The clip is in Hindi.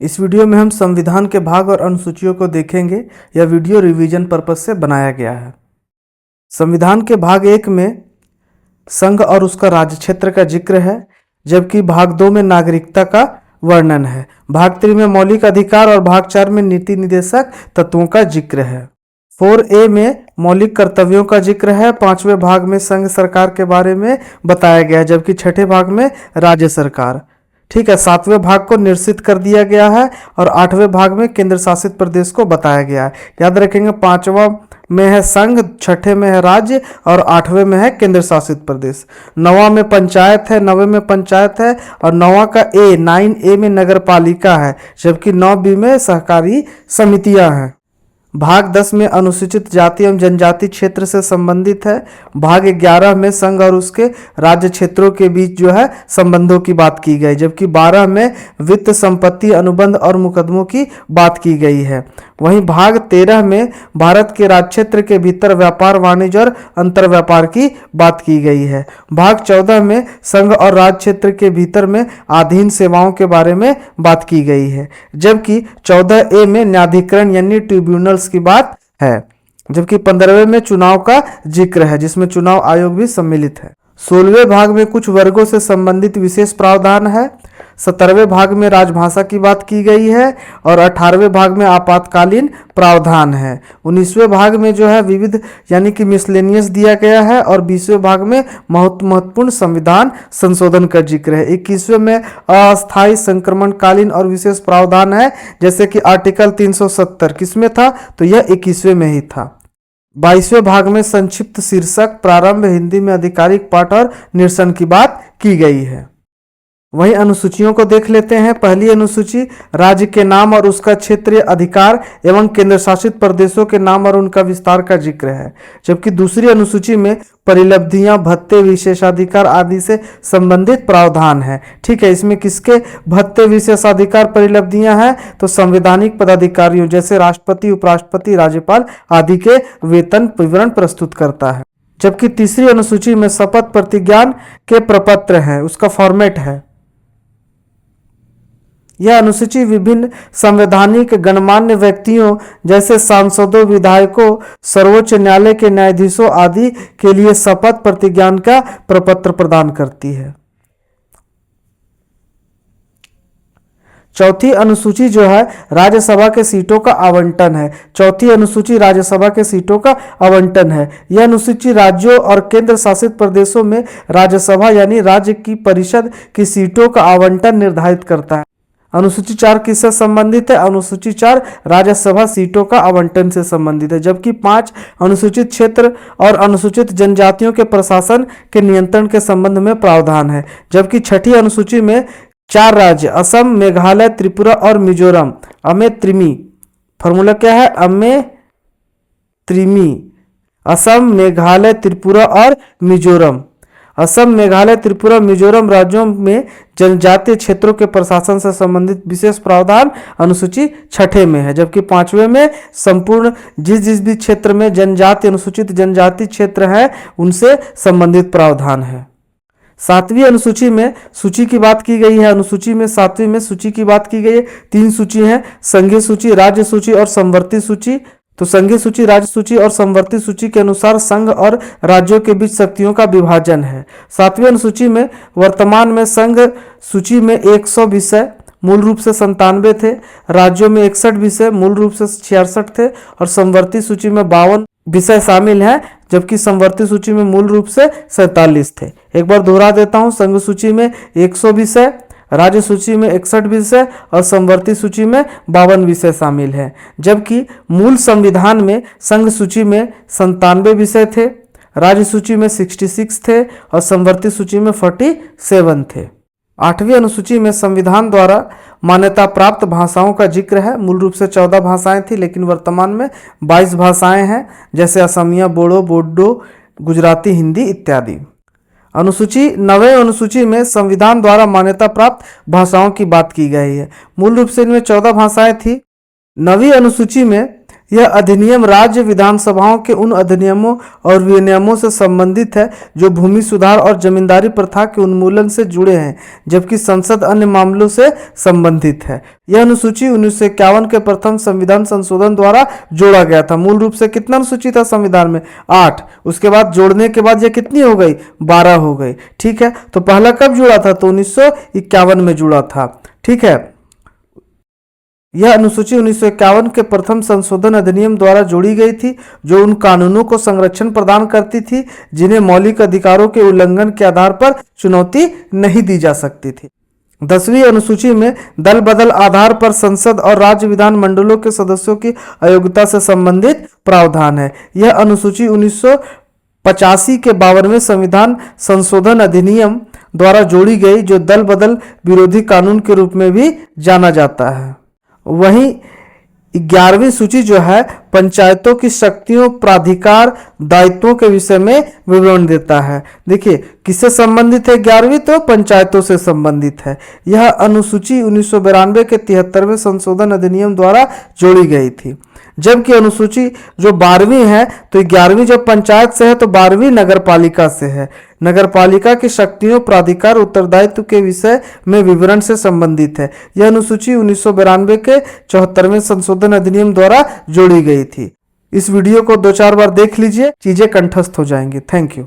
इस वीडियो में हम संविधान के भाग और अनुसूचियों को देखेंगे। यह वीडियो रिवीजन पर्पज से बनाया गया है। संविधान के भाग 1 में संघ और उसका राज्य क्षेत्र का जिक्र है, जबकि भाग 2 में नागरिकता का वर्णन है। भाग 3 में मौलिक अधिकार और भाग 4 में नीति निर्देशक तत्वों का जिक्र है। 4A में मौलिक कर्तव्यों का जिक्र है। 5वें भाग में संघ सरकार के बारे में बताया गया है, जबकि 6ठे भाग में राज्य सरकार। ठीक है, 7वें भाग को निश्चित कर दिया गया है और 8वें भाग में केंद्र शासित प्रदेश को बताया गया है। याद रखेंगे, 5वां में है संघ, 6ठे में है राज्य और 8वें में है केंद्र शासित प्रदेश। 9वां में पंचायत है, 9वें में पंचायत है और 9वां का 9A में नगर पालिका है, जबकि 9B में सहकारी समितियां हैं। भाग 10 में अनुसूचित जाति एवं जनजाति क्षेत्र से संबंधित है। भाग 11 में संघ और उसके राज्य क्षेत्रों के बीच जो है संबंधों की बात की गई, जबकि 12 में वित्त, संपत्ति, अनुबंध और मुकदमों की बात की गई है। वहीं भाग 13 में भारत के राज्य क्षेत्र के भीतर व्यापार, वाणिज्य और अंतर व्यापार की बात की गई है। भाग 14 में संघ और राज्य क्षेत्र के भीतर में अधीन सेवाओं के बारे में बात की गई है, जबकि 14A में न्यायाधिकरण यानी ट्रिब्यूनल की बात है। जबकि 15वें में चुनाव का जिक्र है, जिसमें चुनाव आयोग भी सम्मिलित है। 16वें भाग में कुछ वर्गों से संबंधित विशेष प्रावधान है। 17वें भाग में राजभाषा की बात की गई है और 18वें भाग में आपातकालीन प्रावधान है। 19वें भाग में जो है विविध यानी कि मिसलेनियस दिया गया है और 20वें भाग में महत्वपूर्ण संविधान संशोधन का जिक्र है। 21वें में अस्थायी संक्रमणकालीन और विशेष प्रावधान है, जैसे कि आर्टिकल 370 किसमें था, तो यह 21वें में ही था। 22वें भाग में संक्षिप्त शीर्षक, प्रारंभ, हिंदी में आधिकारिक पाठ और निरसन की बात की गई है। वहीं अनुसूचियों को देख लेते हैं। पहली अनुसूची राज्य के नाम और उसका क्षेत्रीय अधिकार एवं केंद्र शासित प्रदेशों के नाम और उनका विस्तार का जिक्र है, जबकि दूसरी अनुसूची में परिलब्धियां, भत्ते, विशेषाधिकार आदि से संबंधित प्रावधान है। ठीक है, इसमें किसके भत्ते, विशेषाधिकार, परिलब्धियां हैं, तो संवैधानिक पदाधिकारियों जैसे राष्ट्रपति, उपराष्ट्रपति, राज्यपाल आदि के वेतन विवरण प्रस्तुत करता है। जबकि तीसरी अनुसूची में शपथ प्रतिज्ञान के प्रपत्र हैं, उसका फॉर्मेट है। यह अनुसूची विभिन्न संवैधानिक गणमान्य व्यक्तियों जैसे सांसदों, विधायकों, सर्वोच्च न्यायालय के न्यायाधीशों आदि के लिए शपथ प्रतिज्ञान का प्रपत्र प्रदान करती है। चौथी अनुसूची जो है राज्यसभा के सीटों का आवंटन है। चौथी अनुसूची राज्यसभा के सीटों का आवंटन है। यह अनुसूची राज्यों और केंद्र शासित प्रदेशों में राज्यसभा यानी राज्य की परिषद की सीटों का आवंटन निर्धारित करता है। अनुसूची 4 किससे संबंधित है? अनुसूची 4 राज्यसभा सीटों का आवंटन से संबंधित है, जबकि 5 अनुसूचित क्षेत्र और अनुसूचित जनजातियों के प्रशासन के नियंत्रण के संबंध में प्रावधान है। जबकि 6ठी अनुसूची में 4 राज्य असम, मेघालय, त्रिपुरा और मिजोरम, अमे त्रिमी, फॉर्मूला क्या है? अमे त्रिमी, असम, मेघालय, त्रिपुरा और मिजोरम। असम, मेघालय, त्रिपुरा, मिजोरम राज्यों में जनजातीय क्षेत्रों के प्रशासन से संबंधित विशेष प्रावधान अनुसूची 6ठे में है, जबकि 5वें में संपूर्ण जिस भी क्षेत्र में जनजाति, अनुसूचित जनजाति क्षेत्र है उनसे संबंधित प्रावधान है। 7वीं अनुसूची में सूची की बात की गई है। अनुसूची में 7वीं में सूची की बात की गई है। 3 सूची है, संघीय सूची, राज्य सूची और समवर्ती सूची। तो संघीय सूची, राज्य सूची और समवर्ती सूची के अनुसार संघ और राज्यों के बीच शक्तियों का विभाजन है। 7वीं अनुसूची में वर्तमान में संघ सूची में 100 विषय मूल रूप से 97 थे, राज्यों में 61 विषय मूल रूप से 66 थे और समवर्ती सूची में 52 विषय शामिल हैं, जबकि समवर्ती सूची में मूल रूप से 47 थे। एक बार दोहरा देता हूं, संघ सूची में 100 विषय, राज्य सूची में 61 विषय और समवर्ती सूची में 52 विषय शामिल हैं, जबकि मूल संविधान में संघ सूची में 97 विषय थे, राज्य सूची में 66 थे और समवर्ती सूची में 47 थे। 8वीं अनुसूची में संविधान द्वारा मान्यता प्राप्त भाषाओं का जिक्र है। मूल रूप से 14 भाषाएं थी, लेकिन वर्तमान में 22 भाषाएं हैं, जैसे असमिया, बोडो, बोडो, गुजराती, हिंदी इत्यादि। अनुसूची 9वें अनुसूची में संविधान द्वारा मान्यता प्राप्त भाषाओं की बात की गई है। मूल रूप से इनमें 14 भाषाएं थी। 9वीं अनुसूची में यह अधिनियम राज्य विधानसभाओं के उन अधिनियमों और विनियमों से संबंधित है जो भूमि सुधार और जमींदारी प्रथा के उन्मूलन से जुड़े हैं, जबकि संसद अन्य मामलों से संबंधित है। यह अनुसूची 1951 के प्रथम संविधान संशोधन द्वारा जोड़ा गया था। मूल रूप से कितना अनुसूची था संविधान में? 8। उसके बाद जोड़ने के बाद यह कितनी हो गई? 12 हो गई। ठीक है, तो पहला कब जुड़ा था? तो 1951 में जुड़ा था। ठीक है, यह अनुसूची 1951 के प्रथम संशोधन अधिनियम द्वारा जोड़ी गई थी, जो उन कानूनों को संरक्षण प्रदान करती थी जिन्हें मौलिक अधिकारों के उल्लंघन के आधार पर चुनौती नहीं दी जा सकती थी। 10वीं अनुसूची में दल बदल आधार पर संसद और राज्य विधान मंडलों के सदस्यों की अयोग्यता से संबंधित प्रावधान है। यह अनुसूची 1985 के 52वें संविधान संशोधन अधिनियम द्वारा जोड़ी गई, जो दल बदल विरोधी कानून के रूप में भी जाना जाता है। वहीं 11वीं सूची जो है पंचायतों की शक्तियों, प्राधिकार, दायित्वों के विषय में विवरण देता है। देखिए किससे संबंधित है? 11वीं तो पंचायतों से संबंधित है। यह अनुसूची 1992 के 73वें संशोधन अधिनियम द्वारा जोड़ी गई थी, जबकि अनुसूची जो 12वीं है, तो 11वीं जब पंचायत से है तो 12वीं नगर पालिका से है। नगर पालिका की शक्तियों, प्राधिकार, उत्तरदायित्व के विषय में विवरण से संबंधित है। यह अनुसूची 1992 के 74वें संशोधन अधिनियम द्वारा जोड़ी गई थी। इस वीडियो को 2-4 बार देख लीजिए, चीजें कंठस्थ हो जाएंगी। Thank you.